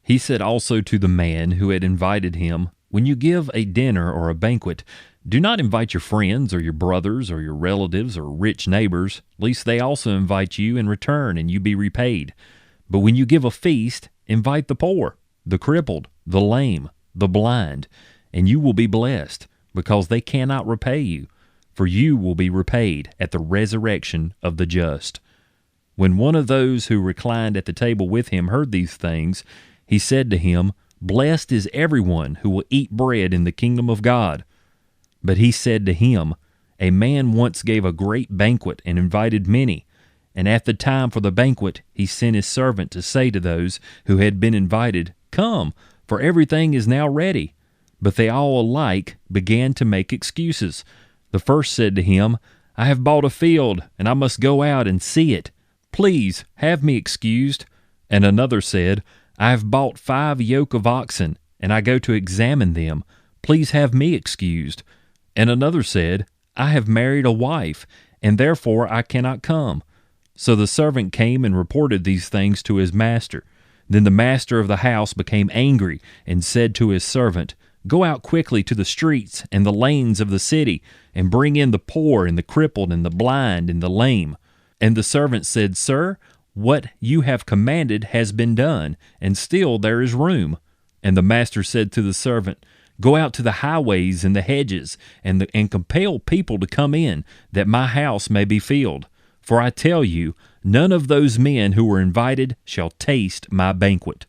He said also to the man who had invited him, "When you give a dinner or a banquet, do not invite your friends or your brothers or your relatives or rich neighbors, lest they also invite you in return and you be repaid. But when you give a feast, invite the poor, the crippled, the lame, the blind, and you will be blessed, because they cannot repay you, for you will be repaid at the resurrection of the just." When one of those who reclined at the table with him heard these things, he said to him, "Blessed is everyone who will eat bread in the kingdom of God." But he said to him, "A man once gave a great banquet and invited many. And at the time for the banquet, he sent his servant to say to those who had been invited, 'Come, for everything is now ready.' But they all alike began to make excuses. The first said to him, 'I have bought a field, and I must go out and see it. Please have me excused.' And another said, 'I have bought 5 yoke of oxen, and I go to examine them. Please have me excused.' And another said, 'I have married a wife, and therefore I cannot come.' So the servant came and reported these things to his master. Then the master of the house became angry and said to his servant, 'Go out quickly to the streets and the lanes of the city, and bring in the poor and the crippled and the blind and the lame.' And the servant said, 'Sir, what you have commanded has been done, and still there is room.' And the master said to the servant, 'Go out to the highways and the hedges, and compel people to come in, that my house may be filled. For I tell you, none of those men who were invited shall taste my banquet.'